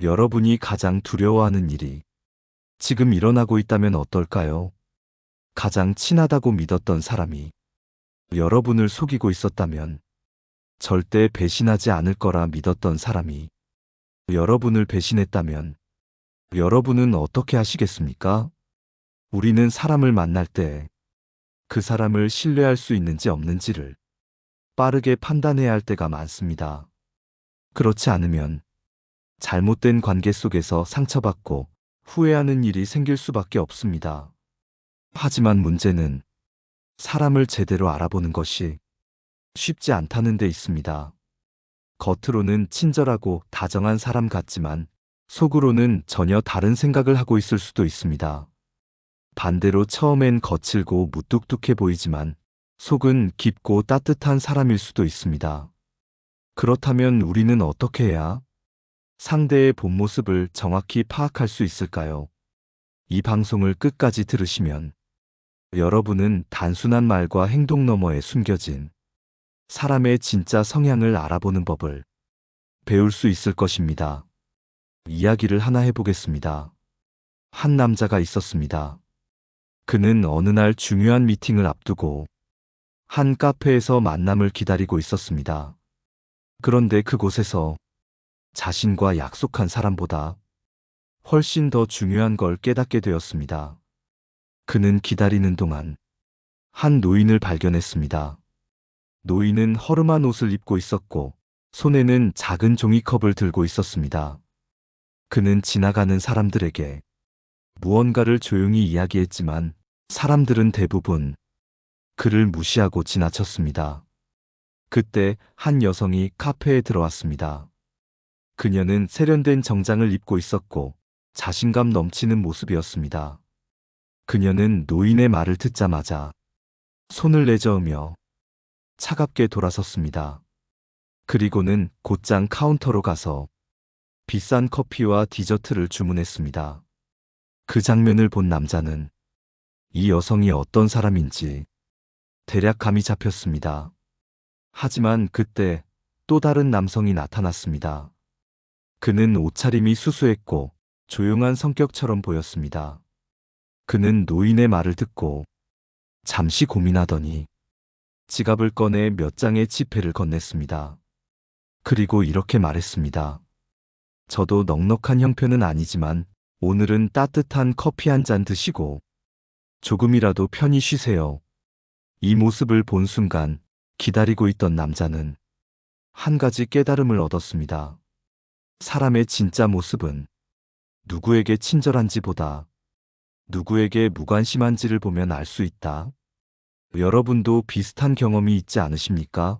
여러분이 가장 두려워하는 일이 지금 일어나고 있다면 어떨까요? 가장 친하다고 믿었던 사람이 여러분을 속이고 있었다면, 절대 배신하지 않을 거라 믿었던 사람이 여러분을 배신했다면, 여러분은 어떻게 하시겠습니까? 우리는 사람을 만날 때 그 사람을 신뢰할 수 있는지 없는지를 빠르게 판단해야 할 때가 많습니다. 그렇지 않으면 잘못된 관계 속에서 상처받고 후회하는 일이 생길 수밖에 없습니다. 하지만 문제는 사람을 제대로 알아보는 것이 쉽지 않다는 데 있습니다. 겉으로는 친절하고 다정한 사람 같지만 속으로는 전혀 다른 생각을 하고 있을 수도 있습니다. 반대로 처음엔 거칠고 무뚝뚝해 보이지만 속은 깊고 따뜻한 사람일 수도 있습니다. 그렇다면 우리는 어떻게 해야 상대의 본 모습을 정확히 파악할 수 있을까요? 이 방송을 끝까지 들으시면 여러분은 단순한 말과 행동 너머에 숨겨진 사람의 진짜 성향을 알아보는 법을 배울 수 있을 것입니다. 이야기를 하나 해보겠습니다. 한 남자가 있었습니다. 그는 어느 날 중요한 미팅을 앞두고 한 카페에서 만남을 기다리고 있었습니다. 그런데 그곳에서 자신과 약속한 사람보다 훨씬 더 중요한 걸 깨닫게 되었습니다. 그는 기다리는 동안 한 노인을 발견했습니다. 노인은 허름한 옷을 입고 있었고 손에는 작은 종이컵을 들고 있었습니다. 그는 지나가는 사람들에게 무언가를 조용히 이야기했지만 사람들은 대부분 그를 무시하고 지나쳤습니다. 그때 한 여성이 카페에 들어왔습니다. 그녀는 세련된 정장을 입고 있었고 자신감 넘치는 모습이었습니다. 그녀는 노인의 말을 듣자마자 손을 내저으며 차갑게 돌아섰습니다. 그리고는 곧장 카운터로 가서 비싼 커피와 디저트를 주문했습니다. 그 장면을 본 남자는 이 여성이 어떤 사람인지 대략 감이 잡혔습니다. 하지만 그때 또 다른 남성이 나타났습니다. 그는 옷차림이 수수했고 조용한 성격처럼 보였습니다. 그는 노인의 말을 듣고 잠시 고민하더니 지갑을 꺼내 몇 장의 지폐를 건넸습니다. 그리고 이렇게 말했습니다. 저도 넉넉한 형편은 아니지만 오늘은 따뜻한 커피 한 잔 드시고 조금이라도 편히 쉬세요. 이 모습을 본 순간 기다리고 있던 남자는 한 가지 깨달음을 얻었습니다. 사람의 진짜 모습은 누구에게 친절한지보다 누구에게 무관심한지를 보면 알 수 있다. 여러분도 비슷한 경험이 있지 않으십니까?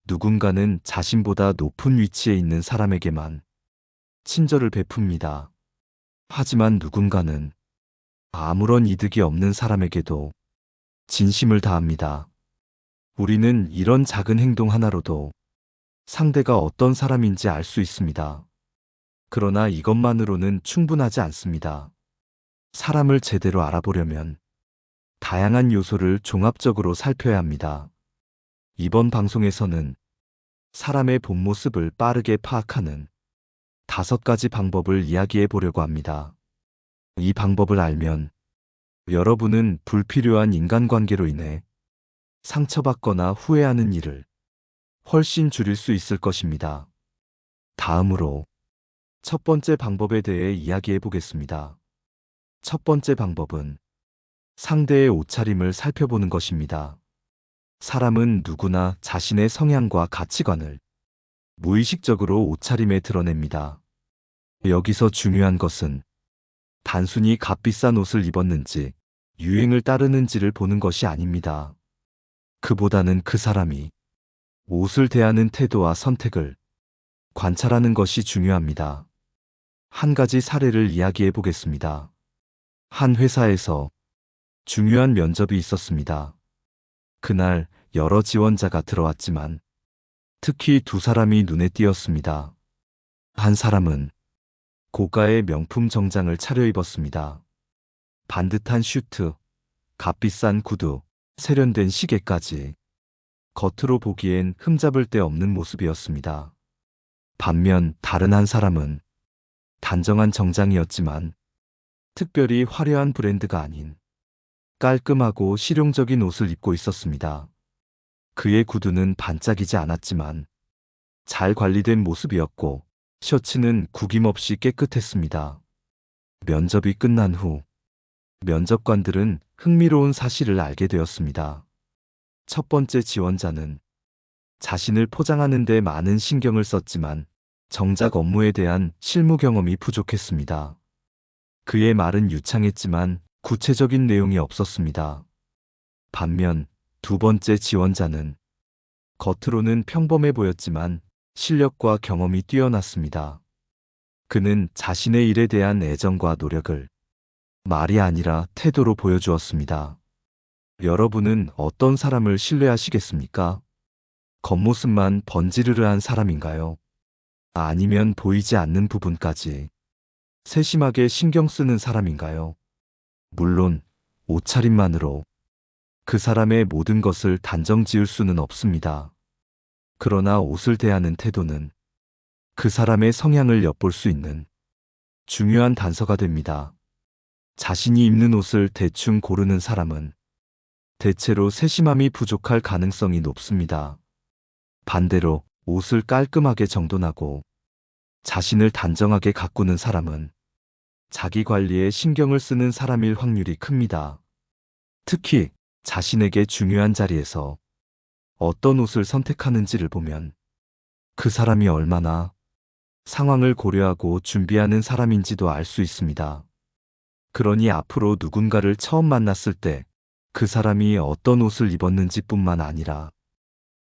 누군가는 자신보다 높은 위치에 있는 사람에게만 친절을 베풉니다. 하지만 누군가는 아무런 이득이 없는 사람에게도 진심을 다합니다. 우리는 이런 작은 행동 하나로도 상대가 어떤 사람인지 알 수 있습니다. 그러나 이것만으로는 충분하지 않습니다. 사람을 제대로 알아보려면 다양한 요소를 종합적으로 살펴야 합니다. 이번 방송에서는 사람의 본 모습을 빠르게 파악하는 5가지 방법을 이야기해 보려고 합니다. 이 방법을 알면 여러분은 불필요한 인간관계로 인해 상처받거나 후회하는 일을 훨씬 줄일 수 있을 것입니다. 다음으로 첫 번째 방법에 대해 이야기해 보겠습니다. 첫 번째 방법은 상대의 옷차림을 살펴보는 것입니다. 사람은 누구나 자신의 성향과 가치관을 무의식적으로 옷차림에 드러냅니다. 여기서 중요한 것은 단순히 값비싼 옷을 입었는지 유행을 따르는지를 보는 것이 아닙니다. 그보다는 그 사람이 옷을 대하는 태도와 선택을 관찰하는 것이 중요합니다. 한 가지 사례를 이야기해 보겠습니다. 한 회사에서 중요한 면접이 있었습니다. 그날 여러 지원자가 들어왔지만 특히 2사람이 눈에 띄었습니다. 한 사람은 고가의 명품 정장을 차려입었습니다. 반듯한 슈트, 값비싼 구두, 세련된 시계까지 겉으로 보기엔 흠잡을 데 없는 모습이었습니다. 반면 다른 한 사람은 단정한 정장이었지만 특별히 화려한 브랜드가 아닌 깔끔하고 실용적인 옷을 입고 있었습니다. 그의 구두는 반짝이지 않았지만 잘 관리된 모습이었고 셔츠는 구김없이 깨끗했습니다. 면접이 끝난 후 면접관들은 흥미로운 사실을 알게 되었습니다. 첫 번째 지원자는 자신을 포장하는 데 많은 신경을 썼지만 정작 업무에 대한 실무 경험이 부족했습니다. 그의 말은 유창했지만 구체적인 내용이 없었습니다. 반면 두 번째 지원자는 겉으로는 평범해 보였지만 실력과 경험이 뛰어났습니다. 그는 자신의 일에 대한 애정과 노력을 말이 아니라 태도로 보여주었습니다. 여러분은 어떤 사람을 신뢰하시겠습니까? 겉모습만 번지르르한 사람인가요? 아니면 보이지 않는 부분까지 세심하게 신경 쓰는 사람인가요? 물론 옷차림만으로 그 사람의 모든 것을 단정 지을 수는 없습니다. 그러나 옷을 대하는 태도는 그 사람의 성향을 엿볼 수 있는 중요한 단서가 됩니다. 자신이 입는 옷을 대충 고르는 사람은 대체로 세심함이 부족할 가능성이 높습니다. 반대로 옷을 깔끔하게 정돈하고 자신을 단정하게 가꾸는 사람은 자기 관리에 신경을 쓰는 사람일 확률이 큽니다. 특히 자신에게 중요한 자리에서 어떤 옷을 선택하는지를 보면 그 사람이 얼마나 상황을 고려하고 준비하는 사람인지도 알 수 있습니다. 그러니 앞으로 누군가를 처음 만났을 때 그 사람이 어떤 옷을 입었는지 뿐만 아니라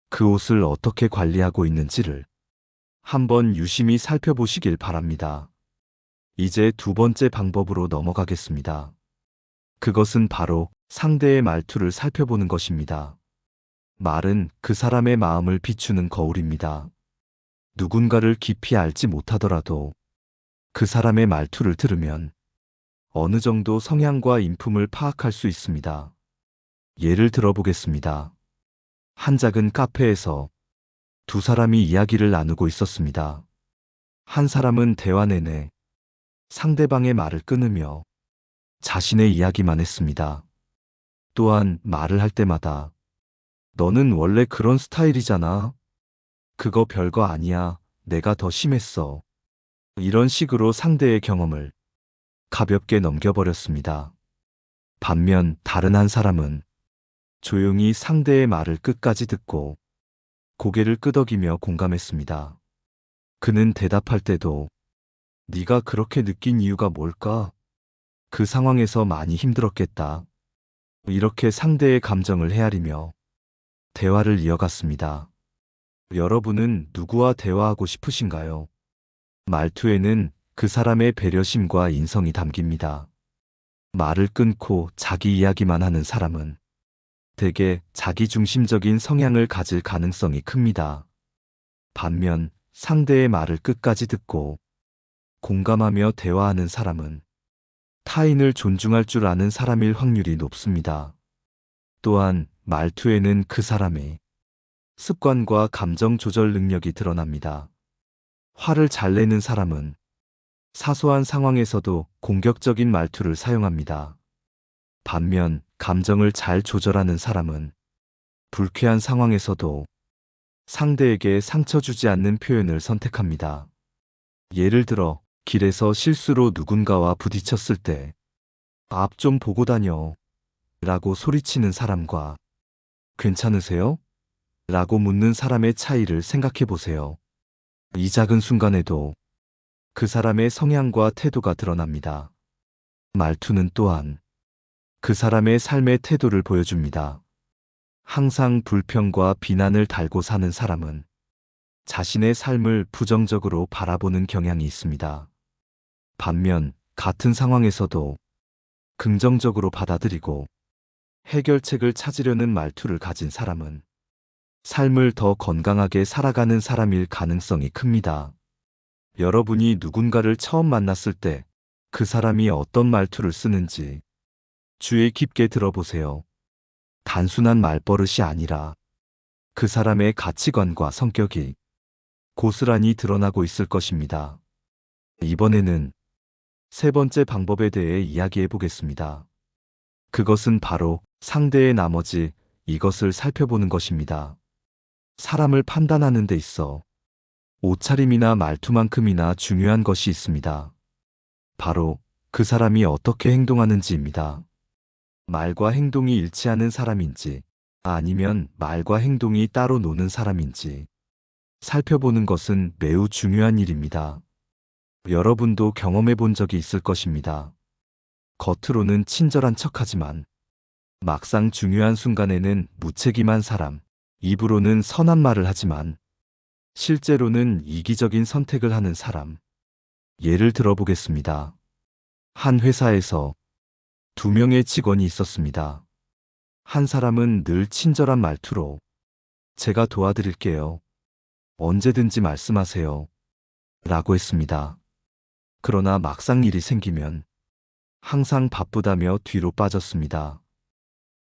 그 옷을 어떻게 관리하고 있는지를 한번 유심히 살펴보시길 바랍니다. 이제 두 번째 방법으로 넘어가겠습니다. 그것은 바로 상대의 말투를 살펴보는 것입니다. 말은 그 사람의 마음을 비추는 거울입니다. 누군가를 깊이 알지 못하더라도 그 사람의 말투를 들으면 어느 정도 성향과 인품을 파악할 수 있습니다. 예를 들어보겠습니다. 한 작은 카페에서 두 사람이 이야기를 나누고 있었습니다. 한 사람은 대화 내내 상대방의 말을 끊으며 자신의 이야기만 했습니다. 또한 말을 할 때마다 너는 원래 그런 스타일이잖아. 그거 별거 아니야. 내가 더 심했어. 이런 식으로 상대의 경험을 가볍게 넘겨버렸습니다. 반면 다른 한 사람은 조용히 상대의 말을 끝까지 듣고 고개를 끄덕이며 공감했습니다. 그는 대답할 때도 네가 그렇게 느낀 이유가 뭘까? 그 상황에서 많이 힘들었겠다. 이렇게 상대의 감정을 헤아리며 대화를 이어갔습니다. 여러분은 누구와 대화하고 싶으신가요? 말투에는 그 사람의 배려심과 인성이 담깁니다. 말을 끊고 자기 이야기만 하는 사람은 대개 자기중심적인 성향을 가질 가능성이 큽니다. 반면 상대의 말을 끝까지 듣고 공감하며 대화하는 사람은 타인을 존중할 줄 아는 사람일 확률이 높습니다. 또한 말투에는 그 사람의 습관과 감정 조절 능력이 드러납니다. 화를 잘 내는 사람은 사소한 상황에서도 공격적인 말투를 사용합니다. 반면 감정을 잘 조절하는 사람은 불쾌한 상황에서도 상대에게 상처 주지 않는 표현을 선택합니다. 예를 들어 길에서 실수로 누군가와 부딪혔을 때 앞 좀 보고 다녀 라고 소리치는 사람과 괜찮으세요? 라고 묻는 사람의 차이를 생각해 보세요. 이 작은 순간에도 그 사람의 성향과 태도가 드러납니다. 말투는 또한 그 사람의 삶의 태도를 보여줍니다. 항상 불평과 비난을 달고 사는 사람은 자신의 삶을 부정적으로 바라보는 경향이 있습니다. 반면 같은 상황에서도 긍정적으로 받아들이고 해결책을 찾으려는 말투를 가진 사람은 삶을 더 건강하게 살아가는 사람일 가능성이 큽니다. 여러분이 누군가를 처음 만났을 때 그 사람이 어떤 말투를 쓰는지 주의 깊게 들어보세요. 단순한 말버릇이 아니라 그 사람의 가치관과 성격이 고스란히 드러나고 있을 것입니다. 이번에는 세 번째 방법에 대해 이야기해 보겠습니다. 그것은 바로 상대의 나머지 이것을 살펴보는 것입니다. 사람을 판단하는 데 있어 옷차림이나 말투만큼이나 중요한 것이 있습니다. 바로 그 사람이 어떻게 행동하는지입니다. 말과 행동이 일치하는 사람인지 아니면 말과 행동이 따로 노는 사람인지 살펴보는 것은 매우 중요한 일입니다. 여러분도 경험해 본 적이 있을 것입니다. 겉으로는 친절한 척하지만 막상 중요한 순간에는 무책임한 사람, 입으로는 선한 말을 하지만 실제로는 이기적인 선택을 하는 사람. 예를 들어보겠습니다. 한 회사에서 두 명의 직원이 있었습니다. 한 사람은 늘 친절한 말투로 제가 도와드릴게요. 언제든지 말씀하세요. 라고 했습니다. 그러나 막상 일이 생기면 항상 바쁘다며 뒤로 빠졌습니다.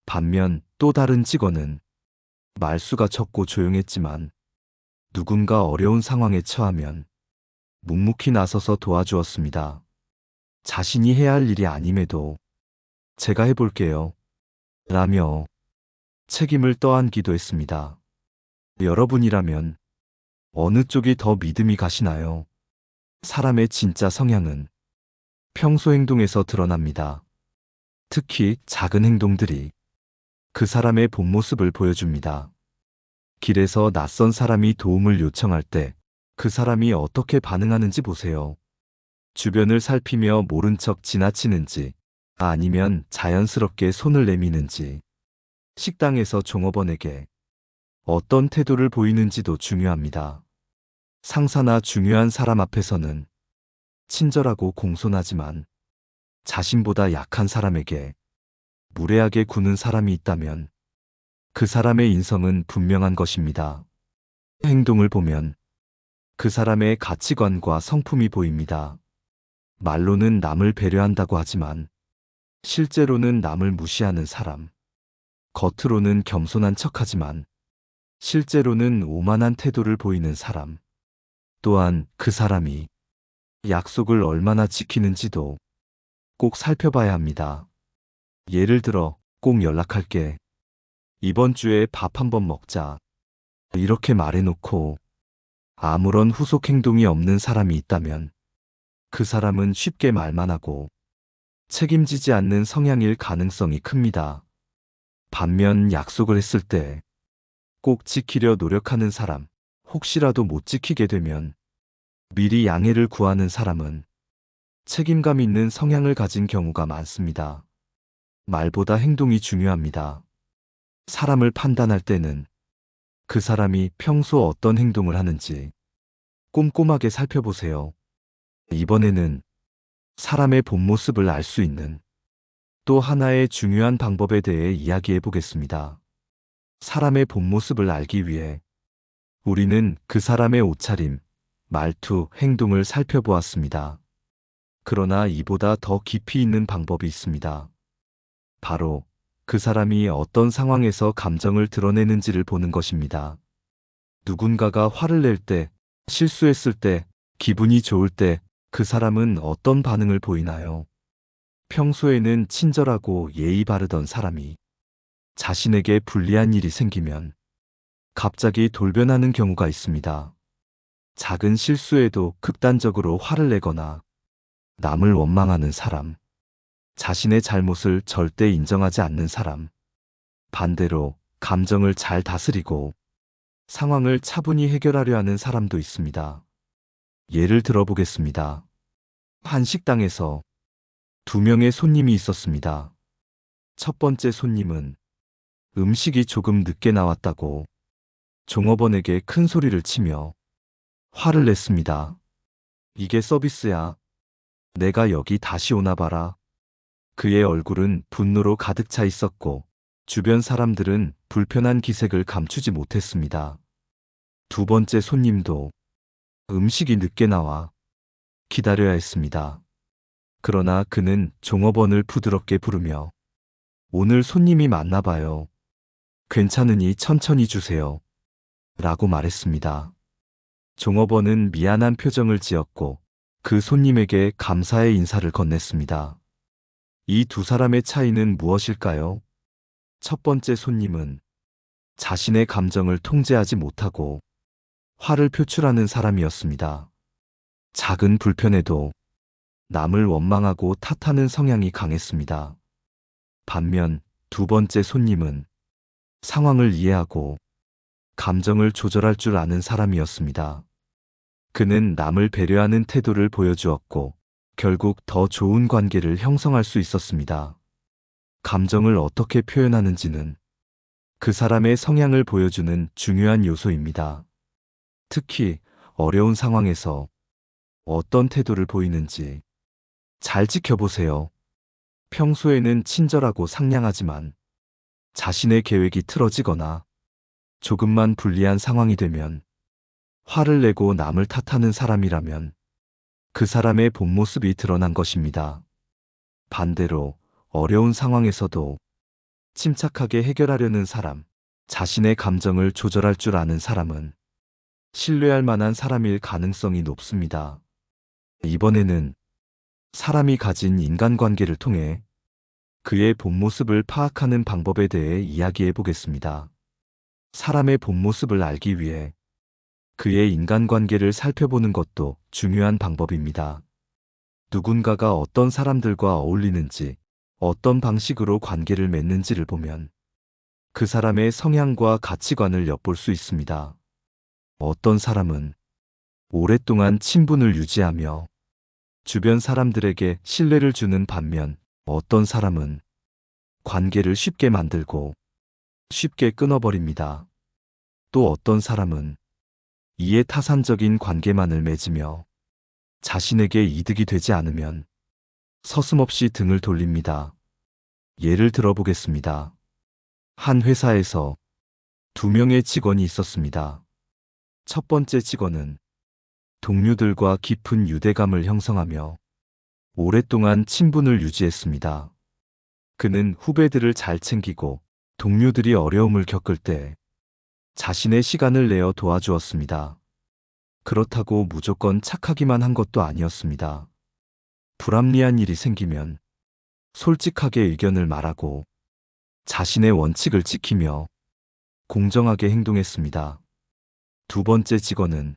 반면 또 다른 직원은 말수가 적고 조용했지만 누군가 어려운 상황에 처하면 묵묵히 나서서 도와주었습니다. 자신이 해야 할 일이 아님에도 제가 해볼게요. 라며 책임을 떠안기도 했습니다. 여러분이라면 어느 쪽이 더 믿음이 가시나요? 사람의 진짜 성향은 평소 행동에서 드러납니다. 특히 작은 행동들이 그 사람의 본 모습을 보여줍니다. 길에서 낯선 사람이 도움을 요청할 때 그 사람이 어떻게 반응하는지 보세요. 주변을 살피며 모른 척 지나치는지 아니면 자연스럽게 손을 내미는지 식당에서 종업원에게 어떤 태도를 보이는지도 중요합니다. 상사나 중요한 사람 앞에서는 친절하고 공손하지만 자신보다 약한 사람에게 무례하게 구는 사람이 있다면 그 사람의 인성은 분명한 것입니다. 행동을 보면 그 사람의 가치관과 성품이 보입니다. 말로는 남을 배려한다고 하지만 실제로는 남을 무시하는 사람. 겉으로는 겸손한 척하지만 실제로는 오만한 태도를 보이는 사람. 또한 그 사람이 약속을 얼마나 지키는지도 꼭 살펴봐야 합니다. 예를 들어 꼭 연락할게. 이번 주에 밥 한번 먹자. 이렇게 말해놓고 아무런 후속 행동이 없는 사람이 있다면 그 사람은 쉽게 말만 하고 책임지지 않는 성향일 가능성이 큽니다. 반면 약속을 했을 때 꼭 지키려 노력하는 사람, 혹시라도 못 지키게 되면 미리 양해를 구하는 사람은 책임감 있는 성향을 가진 경우가 많습니다. 말보다 행동이 중요합니다. 사람을 판단할 때는 그 사람이 평소 어떤 행동을 하는지 꼼꼼하게 살펴보세요. 이번에는 사람의 본 모습을 알 수 있는 또 하나의 중요한 방법에 대해 이야기해 보겠습니다. 사람의 본 모습을 알기 위해 우리는 그 사람의 옷차림, 말투, 행동을 살펴보았습니다. 그러나 이보다 더 깊이 있는 방법이 있습니다. 바로 그 사람이 어떤 상황에서 감정을 드러내는지를 보는 것입니다. 누군가가 화를 낼 때, 실수했을 때, 기분이 좋을 때 그 사람은 어떤 반응을 보이나요? 평소에는 친절하고 예의 바르던 사람이 자신에게 불리한 일이 생기면 갑자기 돌변하는 경우가 있습니다. 작은 실수에도 극단적으로 화를 내거나 남을 원망하는 사람, 자신의 잘못을 절대 인정하지 않는 사람, 반대로 감정을 잘 다스리고 상황을 차분히 해결하려 하는 사람도 있습니다. 예를 들어보겠습니다. 한 식당에서 두 명의 손님이 있었습니다. 첫 번째 손님은 음식이 조금 늦게 나왔다고 종업원에게 큰 소리를 치며 화를 냈습니다. 이게 서비스야. 내가 여기 다시 오나 봐라. 그의 얼굴은 분노로 가득 차 있었고 주변 사람들은 불편한 기색을 감추지 못했습니다. 두 번째 손님도 음식이 늦게 나와 기다려야 했습니다. 그러나 그는 종업원을 부드럽게 부르며 오늘 손님이 많나 봐요. 괜찮으니 천천히 주세요. 라고 말했습니다. 종업원은 미안한 표정을 지었고 그 손님에게 감사의 인사를 건넸습니다. 이 두 사람의 차이는 무엇일까요? 첫 번째 손님은 자신의 감정을 통제하지 못하고 화를 표출하는 사람이었습니다. 작은 불편에도 남을 원망하고 탓하는 성향이 강했습니다. 반면 두 번째 손님은 상황을 이해하고 감정을 조절할 줄 아는 사람이었습니다. 그는 남을 배려하는 태도를 보여주었고 결국 더 좋은 관계를 형성할 수 있었습니다. 감정을 어떻게 표현하는지는 그 사람의 성향을 보여주는 중요한 요소입니다. 특히 어려운 상황에서 어떤 태도를 보이는지 잘 지켜보세요. 평소에는 친절하고 상냥하지만 자신의 계획이 틀어지거나 조금만 불리한 상황이 되면 화를 내고 남을 탓하는 사람이라면 그 사람의 본 모습이 드러난 것입니다. 반대로 어려운 상황에서도 침착하게 해결하려는 사람, 자신의 감정을 조절할 줄 아는 사람은 신뢰할 만한 사람일 가능성이 높습니다. 이번에는 사람이 가진 인간관계를 통해 그의 본 모습을 파악하는 방법에 대해 이야기해 보겠습니다. 사람의 본 모습을 알기 위해 그의 인간관계를 살펴보는 것도 중요한 방법입니다. 누군가가 어떤 사람들과 어울리는지, 어떤 방식으로 관계를 맺는지를 보면 그 사람의 성향과 가치관을 엿볼 수 있습니다. 어떤 사람은 오랫동안 친분을 유지하며 주변 사람들에게 신뢰를 주는 반면 어떤 사람은 관계를 쉽게 만들고 쉽게 끊어버립니다. 또 어떤 사람은 이해타산적인 관계만을 맺으며 자신에게 이득이 되지 않으면 서슴없이 등을 돌립니다. 예를 들어보겠습니다. 한 회사에서 두 명의 직원이 있었습니다. 첫 번째 직원은 동료들과 깊은 유대감을 형성하며 오랫동안 친분을 유지했습니다. 그는 후배들을 잘 챙기고 동료들이 어려움을 겪을 때 자신의 시간을 내어 도와주었습니다. 그렇다고 무조건 착하기만 한 것도 아니었습니다. 불합리한 일이 생기면 솔직하게 의견을 말하고 자신의 원칙을 지키며 공정하게 행동했습니다. 두 번째 직원은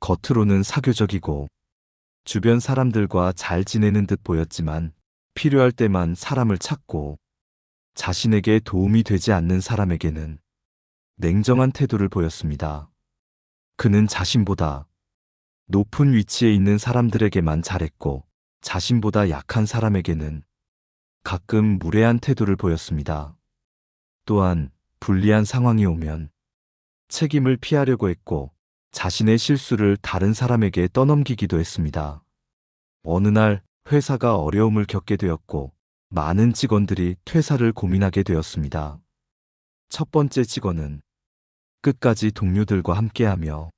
겉으로는 사교적이고 주변 사람들과 잘 지내는 듯 보였지만 필요할 때만 사람을 찾고 자신에게 도움이 되지 않는 사람에게는 냉정한 태도를 보였습니다. 그는 자신보다 높은 위치에 있는 사람들에게만 잘했고 자신보다 약한 사람에게는 가끔 무례한 태도를 보였습니다. 또한 불리한 상황이 오면 책임을 피하려고 했고 자신의 실수를 다른 사람에게 떠넘기기도 했습니다. 어느 날 회사가 어려움을 겪게 되었고 많은 직원들이 퇴사를 고민하게 되었습니다. 첫 번째 직원은 끝까지 동료들과 함께하며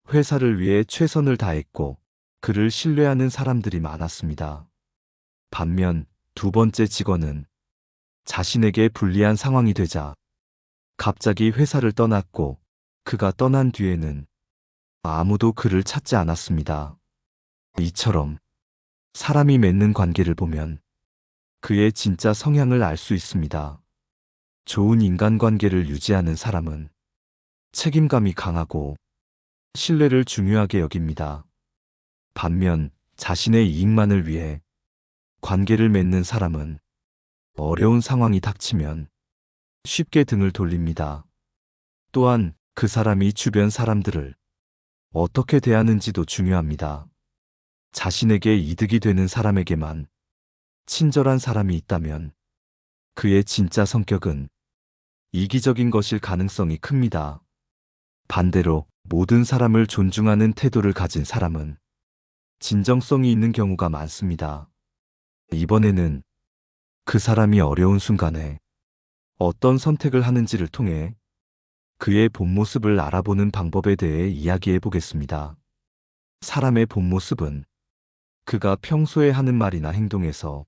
회사를 위해 최선을 다했고 그를 신뢰하는 사람들이 많았습니다. 반면 두 번째 직원은 자신에게 불리한 상황이 되자 갑자기 회사를 떠났고 그가 떠난 뒤에는 아무도 그를 찾지 않았습니다. 이처럼 사람이 맺는 관계를 보면 그의 진짜 성향을 알 수 있습니다. 좋은 인간관계를 유지하는 사람은 책임감이 강하고 신뢰를 중요하게 여깁니다. 반면 자신의 이익만을 위해 관계를 맺는 사람은 어려운 상황이 닥치면 쉽게 등을 돌립니다. 또한 그 사람이 주변 사람들을 어떻게 대하는지도 중요합니다. 자신에게 이득이 되는 사람에게만 친절한 사람이 있다면 그의 진짜 성격은 이기적인 것일 가능성이 큽니다. 반대로 모든 사람을 존중하는 태도를 가진 사람은 진정성이 있는 경우가 많습니다. 이번에는 그 사람이 어려운 순간에 어떤 선택을 하는지를 통해 그의 본 모습을 알아보는 방법에 대해 이야기해 보겠습니다. 사람의 본 모습은 그가 평소에 하는 말이나 행동에서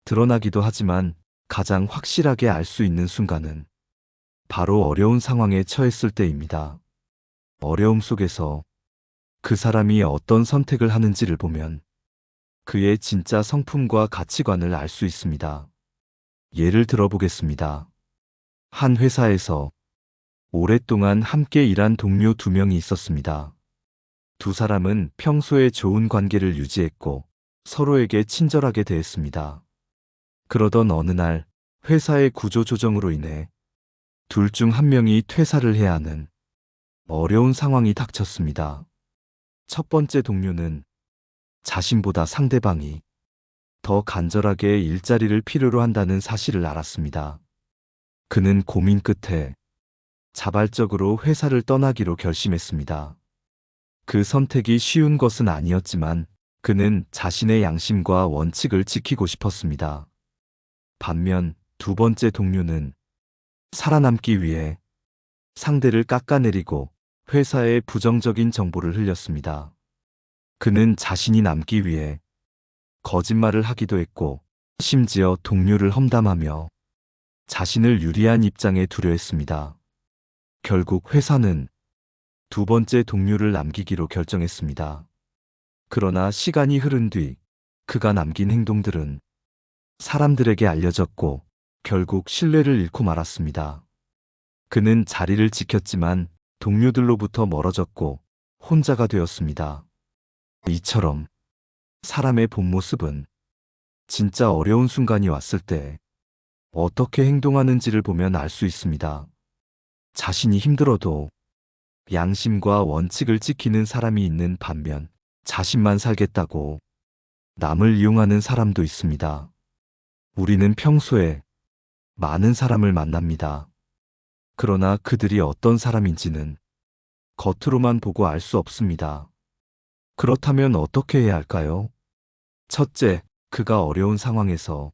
드러나기도 하지만 가장 확실하게 알 수 있는 순간은 바로 어려운 상황에 처했을 때입니다. 어려움 속에서 그 사람이 어떤 선택을 하는지를 보면 그의 진짜 성품과 가치관을 알 수 있습니다. 예를 들어 보겠습니다. 한 회사에서 오랫동안 함께 일한 동료 두 명이 있었습니다. 두 사람은 평소에 좋은 관계를 유지했고 서로에게 친절하게 대했습니다. 그러던 어느 날 회사의 구조 조정으로 인해 둘 중 한 명이 퇴사를 해야 하는 어려운 상황이 닥쳤습니다. 첫 번째 동료는 자신보다 상대방이 더 간절하게 일자리를 필요로 한다는 사실을 알았습니다. 그는 고민 끝에 자발적으로 회사를 떠나기로 결심했습니다. 그 선택이 쉬운 것은 아니었지만 그는 자신의 양심과 원칙을 지키고 싶었습니다. 반면 두 번째 동료는 살아남기 위해 상대를 깎아내리고 회사에 부정적인 정보를 흘렸습니다. 그는 자신이 남기 위해 거짓말을 하기도 했고 심지어 동료를 험담하며 자신을 유리한 입장에 두려 했습니다. 결국 회사는 두 번째 동료를 남기기로 결정했습니다. 그러나 시간이 흐른 뒤 그가 남긴 행동들은 사람들에게 알려졌고 결국 신뢰를 잃고 말았습니다. 그는 자리를 지켰지만 동료들로부터 멀어졌고 혼자가 되었습니다. 이처럼 사람의 본 모습은 진짜 어려운 순간이 왔을 때 어떻게 행동하는지를 보면 알 수 있습니다. 자신이 힘들어도 양심과 원칙을 지키는 사람이 있는 반면 자신만 살겠다고 남을 이용하는 사람도 있습니다. 우리는 평소에 많은 사람을 만납니다. 그러나 그들이 어떤 사람인지는 겉으로만 보고 알 수 없습니다. 그렇다면 어떻게 해야 할까요? 첫째, 그가 어려운 상황에서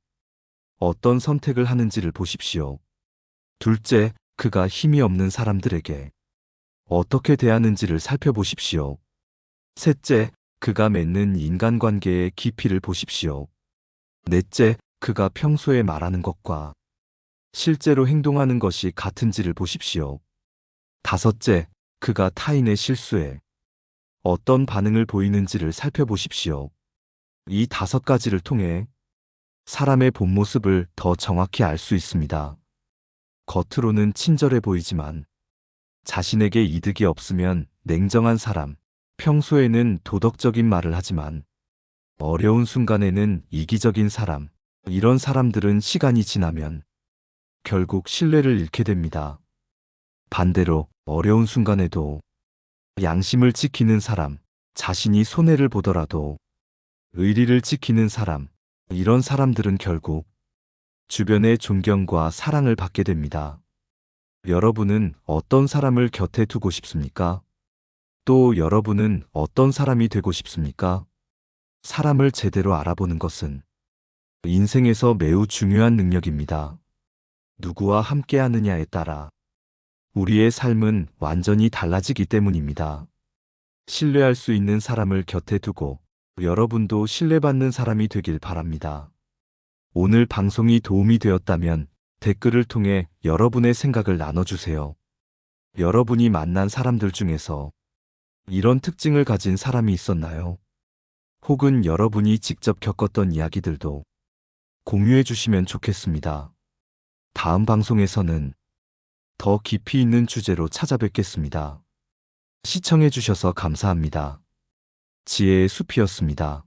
어떤 선택을 하는지를 보십시오. 둘째, 그가 힘이 없는 사람들에게 어떻게 대하는지를 살펴보십시오. 셋째, 그가 맺는 인간관계의 깊이를 보십시오. 넷째, 그가 평소에 말하는 것과 실제로 행동하는 것이 같은지를 보십시오. 다섯째, 그가 타인의 실수에 어떤 반응을 보이는지를 살펴보십시오. 이 5가지를 통해 사람의 본 모습을 더 정확히 알 수 있습니다. 겉으로는 친절해 보이지만 자신에게 이득이 없으면 냉정한 사람, 평소에는 도덕적인 말을 하지만 어려운 순간에는 이기적인 사람, 이런 사람들은 시간이 지나면 결국 신뢰를 잃게 됩니다. 반대로 어려운 순간에도 양심을 지키는 사람, 자신이 손해를 보더라도 의리를 지키는 사람, 이런 사람들은 결국 주변의 존경과 사랑을 받게 됩니다. 여러분은 어떤 사람을 곁에 두고 싶습니까? 또 여러분은 어떤 사람이 되고 싶습니까? 사람을 제대로 알아보는 것은 인생에서 매우 중요한 능력입니다. 누구와 함께 하느냐에 따라 우리의 삶은 완전히 달라지기 때문입니다. 신뢰할 수 있는 사람을 곁에 두고 여러분도 신뢰받는 사람이 되길 바랍니다. 오늘 방송이 도움이 되었다면 댓글을 통해 여러분의 생각을 나눠주세요. 여러분이 만난 사람들 중에서 이런 특징을 가진 사람이 있었나요? 혹은 여러분이 직접 겪었던 이야기들도 공유해 주시면 좋겠습니다. 다음 방송에서는 더 깊이 있는 주제로 찾아뵙겠습니다. 시청해 주셔서 감사합니다. 지혜의 숲이었습니다.